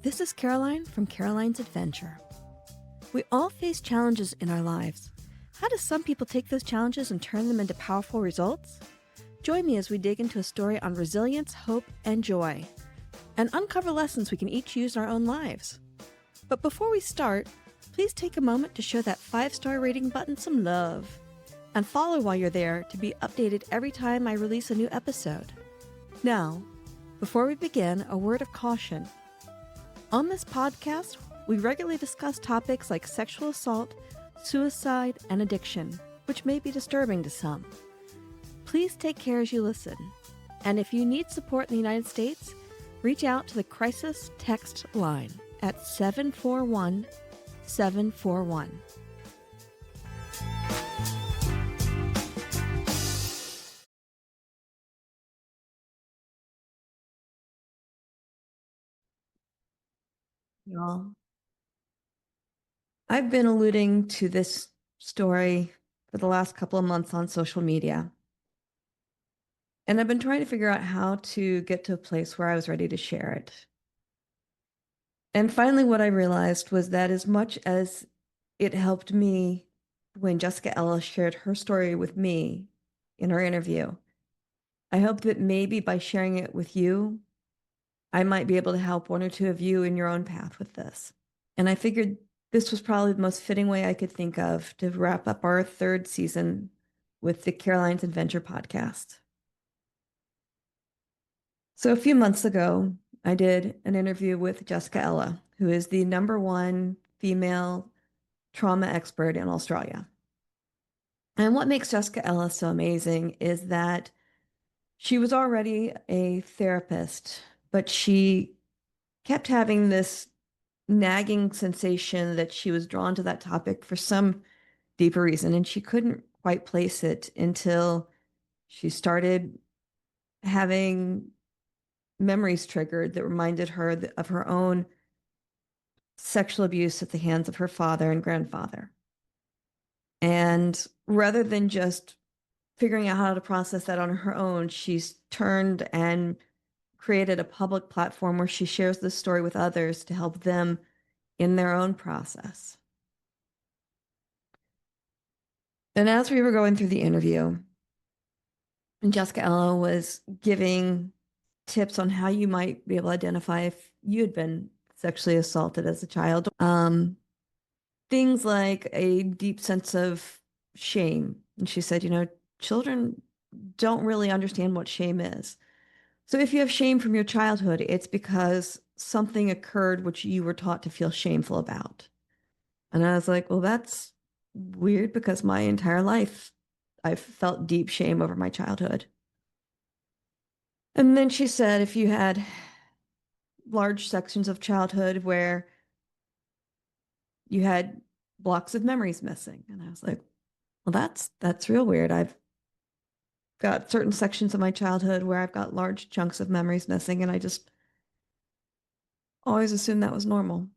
This is Caroline from Caroline's Adventure. We all face challenges in our lives. How do some people take those challenges and turn them into powerful results? Join me as we dig into a story on resilience, hope, and joy, and uncover lessons we can each use in our own lives. But before we start, please take a moment to show that 5-star rating button some love, and follow while you're there to be updated every time I release a new episode. Now, before we begin, a word of caution. On this podcast, we regularly discuss topics like sexual assault, suicide, and addiction, which may be disturbing to some. Please take care as you listen. And if you need support in the United States, reach out to the crisis text line at 741-741. Y'all, I've been alluding to this story for the last couple of months on social media. And I've been trying to figure out how to get to a place where I was ready to share it. And finally, what I realized was that as much as it helped me when Jessica Ella shared her story with me in our interview, I hope that maybe by sharing it with you, I might be able to help one or two of you in your own path with this. And I figured this was probably the most fitting way I could think of to wrap up our third season with the Caroline's Adventure podcast. So a few months ago, I did an interview with Jessica Ella, who is the #1 female trauma expert in Australia. And what makes Jessica Ella so amazing is that she was already a therapist, but she kept having this nagging sensation that she was drawn to that topic for some deeper reason, and she couldn't quite place it until she started having memories triggered that reminded her of her own sexual abuse at the hands of her father and grandfather. And rather than just figuring out how to process that on her own, she's turned and created a public platform where she shares this story with others to help them in their own process. And as we were going through the interview, and Jessica Ella was giving tips on how you might be able to identify if you had been sexually assaulted as a child. Things like a deep sense of shame. And she said, children don't really understand what shame is. So if you have shame from your childhood, it's because something occurred which you were taught to feel shameful about. And I was like, well, that's weird because my entire life I've felt deep shame over my childhood. And then she said, if you had large sections of childhood where you had blocks of memories missing. And I was like, well, that's real weird. I've got certain sections of my childhood where I've got large chunks of memories missing, and I just always assumed that was normal.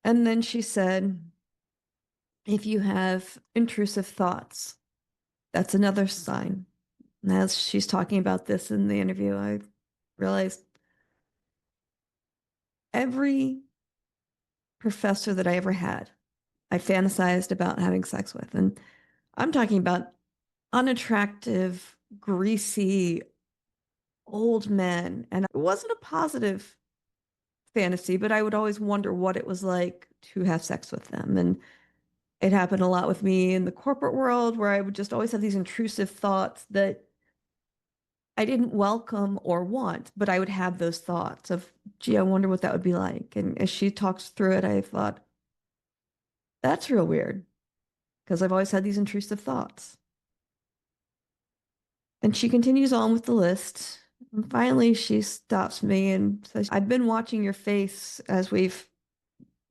And then she said, if you have intrusive thoughts, that's another sign. And as she's talking about this in the interview, I realized every professor that I ever had, I fantasized about having sex with. And I'm talking about unattractive, greasy, old men. And it wasn't a positive fantasy, but I would always wonder what it was like to have sex with them. And it happened a lot with me in the corporate world where I would just always have these intrusive thoughts that I didn't welcome or want, but I would have those thoughts of, gee, I wonder what that would be like. And as she talks through it, I thought, that's real weird because I've always had these intrusive thoughts. And she continues on with the list. And finally, she stops me and says, I've been watching your face as we've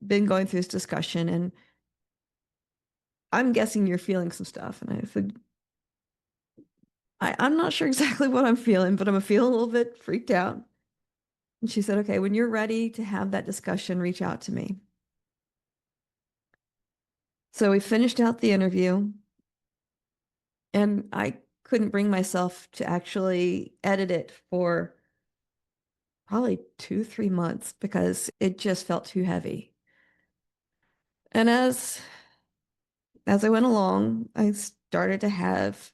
been going through this discussion, and I'm guessing you're feeling some stuff. And I said, I'm not sure exactly what I'm feeling, but I'm feeling a little bit freaked out. And she said, okay, when you're ready to have that discussion, reach out to me. So we finished out the interview, and I couldn't bring myself to actually edit it for probably 2, 3 months because it just felt too heavy. And as I went along, I started to have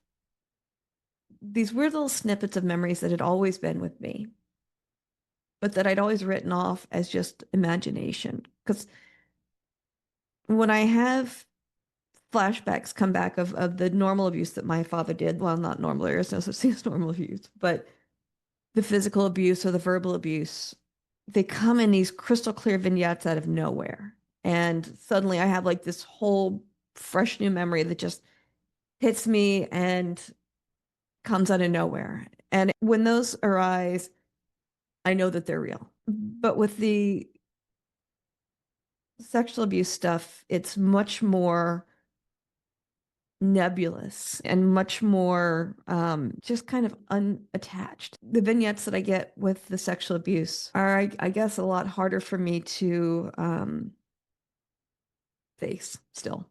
these weird little snippets of memories that had always been with me, but that I'd always written off as just imagination. Because when I have flashbacks come back of the normal abuse that my father did, well, not normal, there is no such thing as normal abuse, but the physical abuse or the verbal abuse, they come in these crystal clear vignettes out of nowhere. And suddenly I have like this whole fresh new memory that just hits me and comes out of nowhere. And when those arise, I know that they're real. But with the sexual abuse stuff, it's much more nebulous and much more just kind of unattached. The vignettes that I get with the sexual abuse are, I guess, a lot harder for me to face still.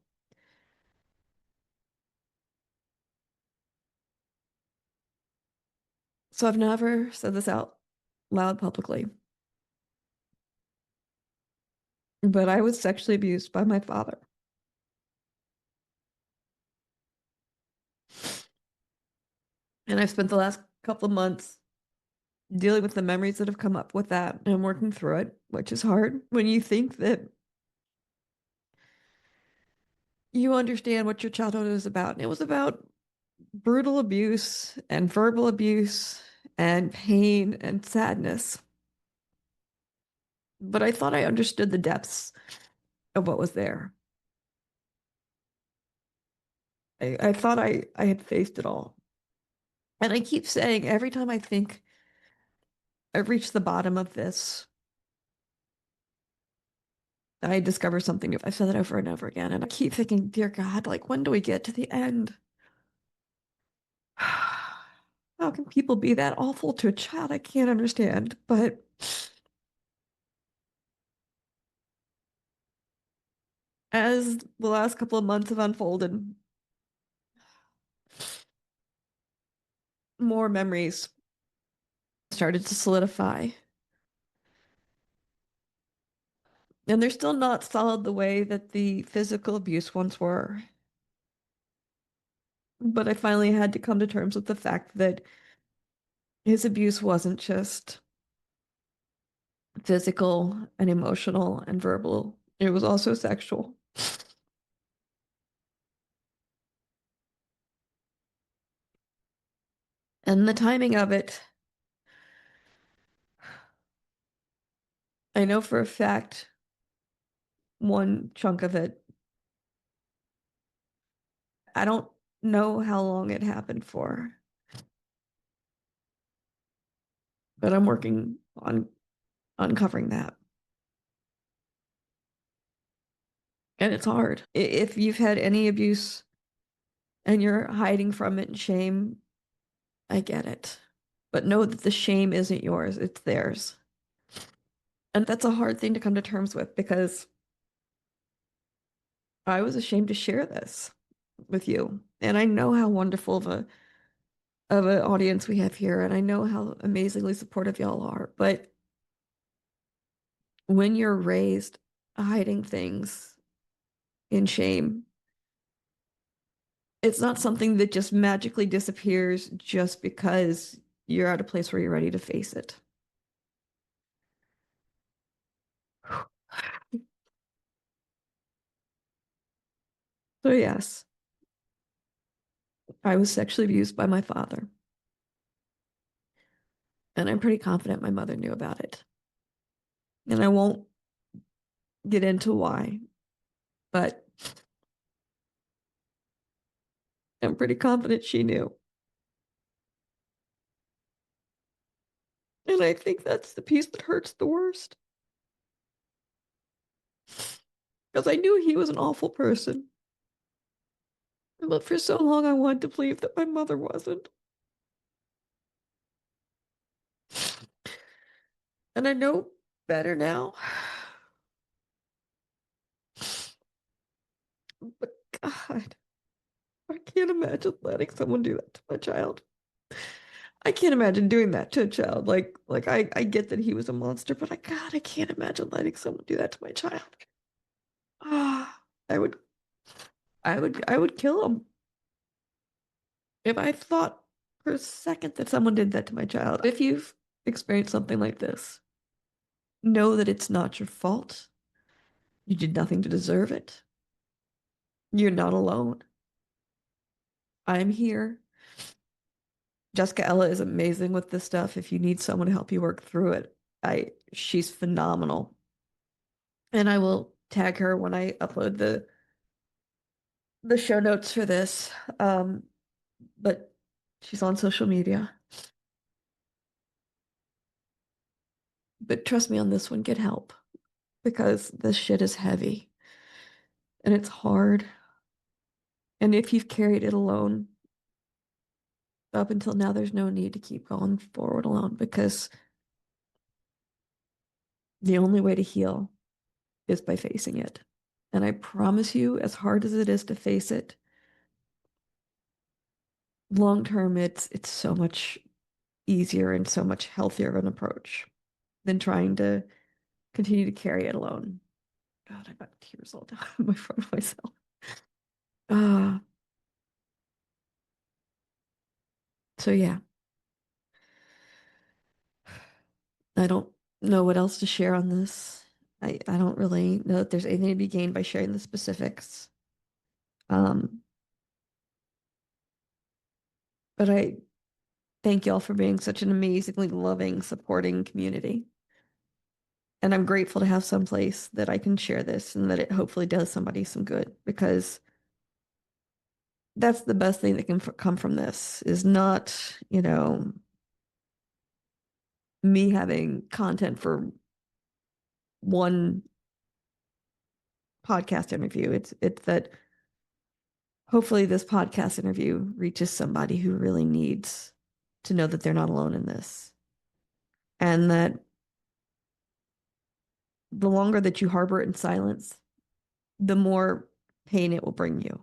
So I've never said this out loud publicly, but I was sexually abused by my father. And I've spent the last couple of months dealing with the memories that have come up with that and working through it, which is hard when you think that you understand what your childhood is about. And it was about brutal abuse and verbal abuse and pain and sadness. But I thought I understood the depths of what was there. I thought I had faced it all. And I keep saying every time I think I've reached the bottom of this, I discover something new. I said that over and over again. And I keep thinking, dear God, like, when do we get to the end? How can people be that awful to a child? I can't understand. But as the last couple of months have unfolded, more memories started to solidify. And they're still not solid the way that the physical abuse ones were. But I finally had to come to terms with the fact that his abuse wasn't just physical and emotional and verbal, it was also sexual. And the timing of it, I know for a fact, one chunk of it, I don't know how long it happened for, but I'm working on uncovering that. And it's hard. If you've had any abuse and you're hiding from it in shame, I get it. But know that the shame isn't yours, it's theirs. And that's a hard thing to come to terms with because I was ashamed to share this with you. And I know how wonderful of an audience we have here, and I know how amazingly supportive y'all are. But when you're raised hiding things in shame, it's not something that just magically disappears just because you're at a place where you're ready to face it. So yes, I was sexually abused by my father, and I'm pretty confident my mother knew about it. And I won't get into why, but I'm pretty confident she knew. And I think that's the piece that hurts the worst. Because I knew he was an awful person. But for so long, I wanted to believe that my mother wasn't. And I know better now. But God, I can't imagine letting someone do that to my child. I can't imagine doing that to a child. I get that he was a monster, but I can't imagine letting someone do that to my child. Ah, I would kill him if I thought for a second that someone did that to my child. If you've experienced something like this, know that it's not your fault. You did nothing to deserve it. You're not alone. I'm here. Jessica Ella is amazing with this stuff. If you need someone to help you work through it, she's phenomenal. And I will tag her when I upload the show notes for this. But she's on social media. But trust me on this one, get help because this shit is heavy and it's hard. And if you've carried it alone up until now, there's no need to keep going forward alone because the only way to heal is by facing it. And I promise you, as hard as it is to face it, long term, it's so much easier and so much healthier of an approach than trying to continue to carry it alone. God, I got tears all down my front of myself. Uh, so yeah, I don't know what else to share on this. I don't really know that there's anything to be gained by sharing the specifics. Um, but I thank y'all for being such an amazingly loving, supporting community. And I'm grateful to have some place that I can share this and that it hopefully does somebody some good because that's the best thing that can come from this is not, me having content for one podcast interview. It's that hopefully this podcast interview reaches somebody who really needs to know that they're not alone in this. And that the longer that you harbor it in silence, the more pain it will bring you.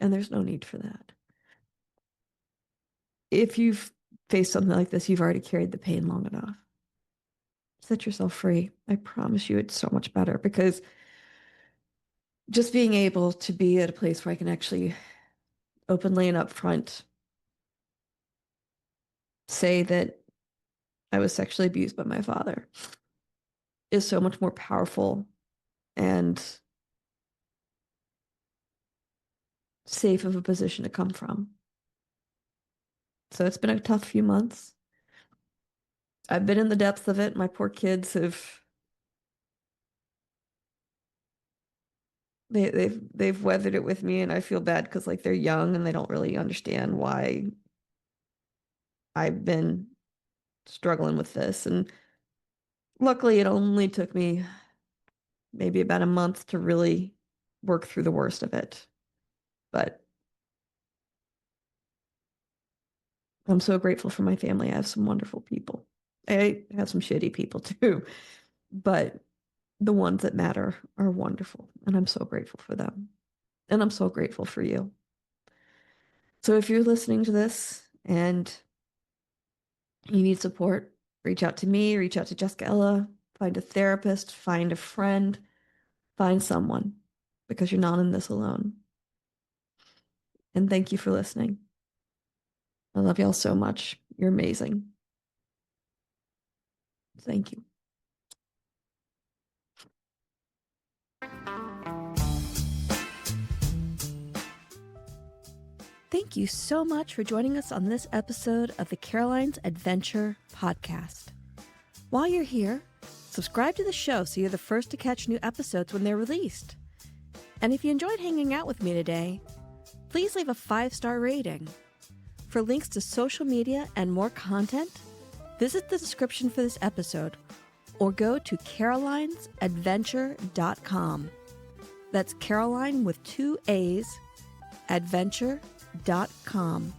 And there's no need for that. If you've faced something like this, you've already carried the pain long enough. Set yourself free. I promise you it's so much better because just being able to be at a place where I can actually openly and upfront say that I was sexually abused by my father is so much more powerful and safe of a position to come from. So it's been a tough few months. I've been in the depths of it. My poor kids have they've weathered it with me and I feel bad because they're young and they don't really understand why I've been struggling with this. And luckily it only took me maybe about a month to really work through the worst of it. But I'm so grateful for my family. I have some wonderful people. I have some shitty people too, but the ones that matter are wonderful. And I'm so grateful for them. And I'm so grateful for you. So if you're listening to this and you need support, reach out to me, reach out to Jessica Ella, find a therapist, find a friend, find someone because you're not in this alone. And thank you for listening. I love y'all so much. You're amazing. Thank you. Thank you so much for joining us on this episode of the Caroline's Adventure podcast. While you're here, subscribe to the show so you're the first to catch new episodes when they're released. And if you enjoyed hanging out with me today, please leave a 5-star rating. For links to social media and more content, visit the description for this episode or go to carolinesadventure.com. That's Caraline with 2 A's, adventure.com.